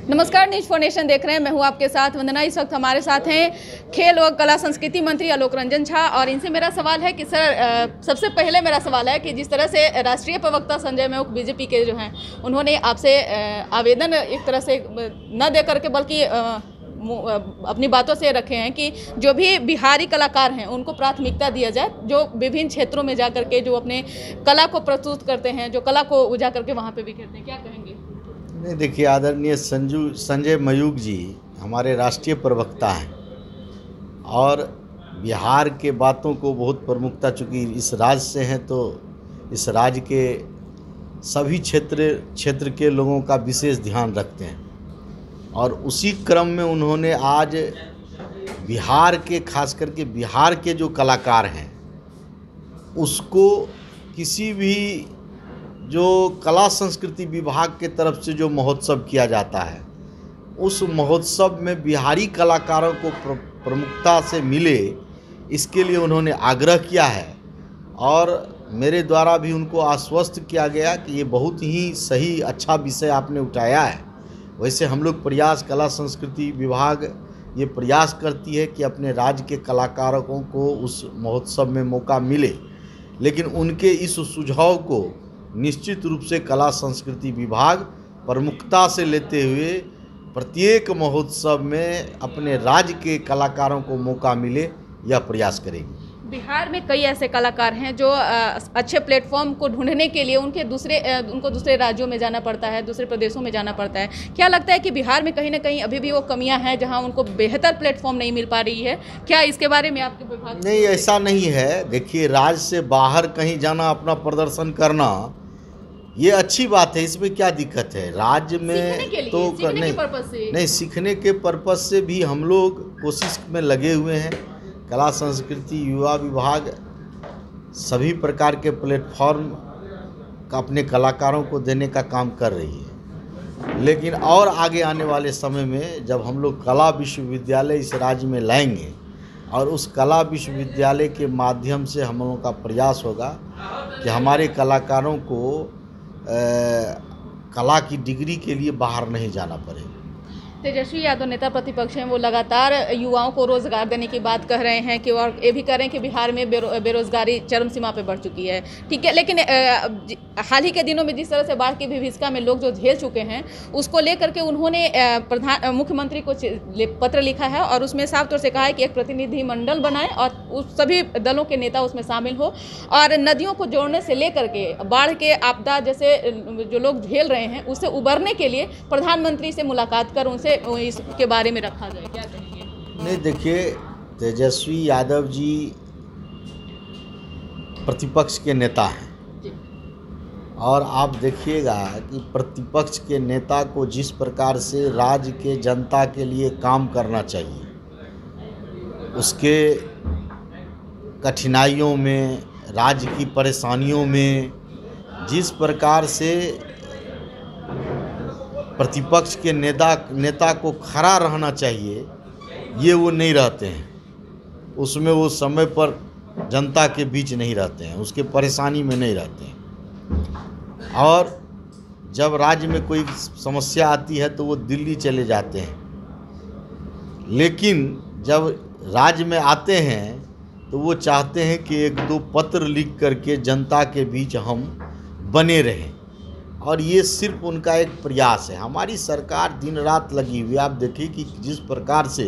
नमस्कार, news for nation देख रहे हैं। मैं हूं आपके साथ वंदना। इस वक्त हमारे साथ हैं खेल व कला संस्कृति मंत्री आलोक रंजन झा और इनसे मेरा सवाल है कि सर, सबसे पहले मेरा सवाल है कि जिस तरह से राष्ट्रीय प्रवक्ता संजय मयूख बीजेपी के जो हैं उन्होंने आपसे आवेदन एक तरह से न दे करके बल्कि अपनी बातों से रखे हैं कि जो भी बिहारी कलाकार हैं उनको प्राथमिकता दिया जाए, जो विभिन्न क्षेत्रों में जा करके जो अपने कला को प्रस्तुत करते हैं, जो कला को जा करके वहाँ पे बिखेरते हैं। क्या कहेंगे? नहीं, देखिए, आदरणीय संजय मयूख जी हमारे राष्ट्रीय प्रवक्ता हैं और बिहार के बातों को बहुत प्रमुखता, चूँकि इस राज्य से हैं तो इस राज्य के सभी क्षेत्र के लोगों का विशेष ध्यान रखते हैं और उसी क्रम में उन्होंने आज बिहार के, खास करके बिहार के जो कलाकार हैं उसको किसी भी जो कला संस्कृति विभाग के तरफ से जो महोत्सव किया जाता है उस महोत्सव में बिहारी कलाकारों को प्रमुखता से मिले, इसके लिए उन्होंने आग्रह किया है और मेरे द्वारा भी उनको आश्वस्त किया गया कि ये बहुत ही सही अच्छा विषय आपने उठाया है। वैसे हम लोग प्रयास, कला संस्कृति विभाग ये प्रयास करती है कि अपने राज्य के कलाकारों को उस महोत्सव में मौका मिले, लेकिन उनके इस सुझाव को निश्चित रूप से कला संस्कृति विभाग प्रमुखता से लेते हुए प्रत्येक महोत्सव में अपने राज्य के कलाकारों को मौका मिले यह प्रयास करेंगे। बिहार में कई ऐसे कलाकार हैं जो अच्छे प्लेटफॉर्म को ढूंढने के लिए उनको दूसरे राज्यों में जाना पड़ता है, दूसरे प्रदेशों में जाना पड़ता है। क्या लगता है कि बिहार में कहीं ना कहीं अभी भी वो कमियां हैं जहां उनको बेहतर प्लेटफॉर्म नहीं मिल पा रही है? क्या इसके बारे में आपके विभाग? नहीं, ऐसा नहीं है। देखिए, राज्य से बाहर कहीं जाना, अपना प्रदर्शन करना, ये अच्छी बात है, इसमें क्या दिक्कत है? राज्य में तो नहीं, सीखने के पर्पज़ से भी हम लोग कोशिश में लगे हुए हैं। कला संस्कृति युवा विभाग सभी प्रकार के प्लेटफॉर्म का अपने कलाकारों को देने का काम कर रही है, लेकिन और आगे आने वाले समय में जब हम लोग कला विश्वविद्यालय इस राज्य में लाएंगे और उस कला विश्वविद्यालय के माध्यम से हम लोगों का प्रयास होगा कि हमारे कलाकारों को कला की डिग्री के लिए बाहर नहीं जाना पड़े। तेजस्वी यादव नेता प्रतिपक्ष हैं, वो लगातार युवाओं को रोजगार देने की बात कह रहे हैं कि और ये भी कह रहे हैं कि बिहार में बेरोजगारी चरम सीमा पे बढ़ चुकी है। ठीक है, लेकिन हाल ही के दिनों में जिस तरह से बाढ़ की विभीषिका में लोग जो झेल चुके हैं उसको लेकर के उन्होंने मुख्यमंत्री को पत्र लिखा है और उसमें साफ तौर से कहा है कि एक प्रतिनिधिमंडल बनाए और उस सभी दलों के नेता उसमें शामिल हो और नदियों को जोड़ने से लेकर के बाढ़ के आपदा जैसे जो लोग झेल रहे हैं उससे उबरने के लिए प्रधानमंत्री से मुलाकात कर उनसे इसके बारे में रखा जाए। क्या कहेंगे? नहीं, देखिए, तेजस्वी यादव जी प्रतिपक्ष के नेता हैं और आप देखिएगा कि प्रतिपक्ष के नेता को जिस प्रकार से राज्य के जनता के लिए काम करना चाहिए, उसके कठिनाइयों में, राज्य की परेशानियों में जिस प्रकार से प्रतिपक्ष के नेता को खड़ा रहना चाहिए, ये वो नहीं रहते हैं। उसमें वो समय पर जनता के बीच नहीं रहते हैं, उसके परेशानी में नहीं रहते हैं और जब राज्य में कोई समस्या आती है तो वो दिल्ली चले जाते हैं, लेकिन जब राज्य में आते हैं तो वो चाहते हैं कि एक दो पत्र लिख करके जनता के बीच हम बने रहें और ये सिर्फ उनका एक प्रयास है। हमारी सरकार दिन रात लगी हुई है। आप देखिए कि जिस प्रकार से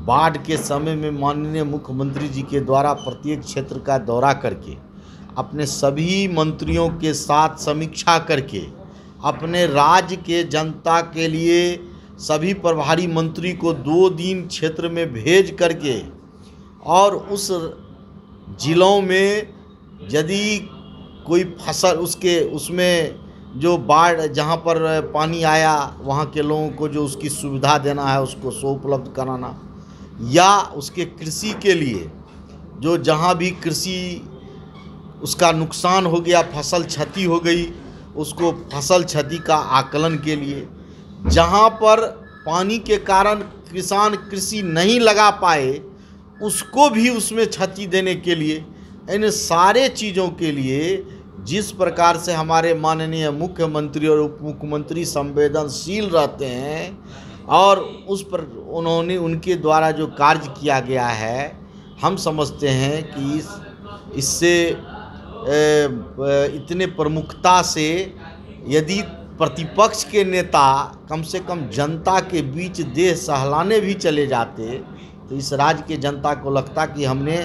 बाढ़ के समय में माननीय मुख्यमंत्री जी के द्वारा प्रत्येक क्षेत्र का दौरा करके अपने सभी मंत्रियों के साथ समीक्षा करके अपने राज्य के जनता के लिए सभी प्रभारी मंत्री को 2 दिन क्षेत्र में भेज करके और उस जिलों में यदि कोई फसल उसमें जो बाढ़ जहाँ पर पानी आया वहाँ के लोगों को जो उसकी सुविधा देना है उसको सो उपलब्ध कराना, या उसके कृषि के लिए जो जहाँ भी कृषि उसका नुकसान हो गया, फसल क्षति हो गई, उसको फसल क्षति का आकलन के लिए, जहाँ पर पानी के कारण किसान कृषि नहीं लगा पाए उसको भी उसमें क्षति देने के लिए, इन सारे चीज़ों के लिए जिस प्रकार से हमारे माननीय मुख्यमंत्री और उप मुख्यमंत्री संवेदनशील रहते हैं और उस पर उनके द्वारा जो कार्य किया गया है, हम समझते हैं कि इससे इतने प्रमुखता से यदि प्रतिपक्ष के नेता कम से कम जनता के बीच देह सहलाने भी चले जाते तो इस राज्य के जनता को लगता कि हमने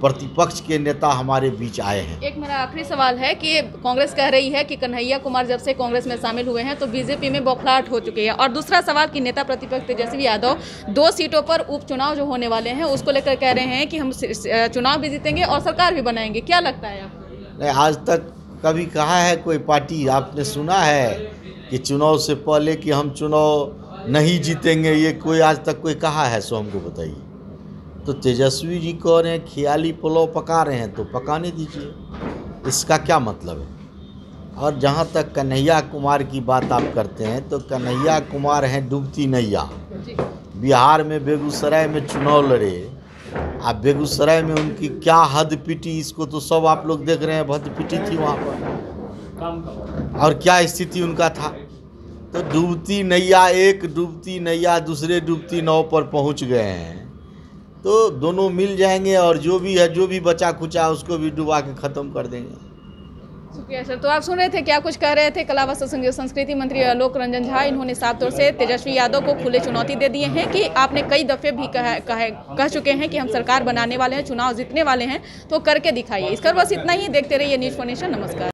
प्रतिपक्ष के नेता हमारे बीच आए हैं। एक मेरा आखिरी सवाल है कि कांग्रेस कह रही है कि कन्हैया कुमार जब से कांग्रेस में शामिल हुए हैं तो बीजेपी में बौखलाहट हो चुकी है, और दूसरा सवाल कि नेता प्रतिपक्ष तेजस्वी यादव 2 सीटों पर उपचुनाव जो होने वाले हैं उसको लेकर कह रहे हैं कि हम चुनाव भी जीतेंगे और सरकार भी बनाएंगे। क्या लगता है आपको? नहीं, आज तक कभी कहा है कोई पार्टी, आपने सुना है कि चुनाव से पहले कि हम चुनाव नहीं जीतेंगे? ये कोई आज तक कोई कहा है? सो हमको बताइए। तो तेजस्वी जी कह रहे हैं ख्याली पुलाव पका रहे हैं तो पकाने दीजिए, इसका क्या मतलब है? और जहाँ तक कन्हैया कुमार की बात आप करते हैं तो कन्हैया कुमार हैं डूबती नैया। बिहार में बेगूसराय में चुनाव लड़े, आप बेगूसराय में उनकी क्या हद पिटी, इसको तो सब आप लोग देख रहे हैं, हद पिटी थी वहाँ पर, और क्या स्थिति उनका था। तो डूबती नैया, एक डूबती नैया दूसरे डूबती नाव पर पहुँच गए हैं, तो दोनों मिल जाएंगे और जो भी है, जो भी बचा खुचा उसको भी डुबा के ख़त्म कर देंगे। शुक्रिया सर। तो आप सुन रहे थे क्या कुछ कह रहे थे कला व संस्कृति मंत्री आलोक रंजन झा। इन्होंने साफ तौर से तेजस्वी यादव को खुले चुनौती दे दिए हैं कि आपने कई दफ़े भी कह चुके हैं कि हम सरकार बनाने वाले हैं, चुनाव जीतने वाले हैं, तो करके दिखाइए। इस पर बस इतना ही। देखते रहिए न्यूज़4 नेशन। नमस्कार।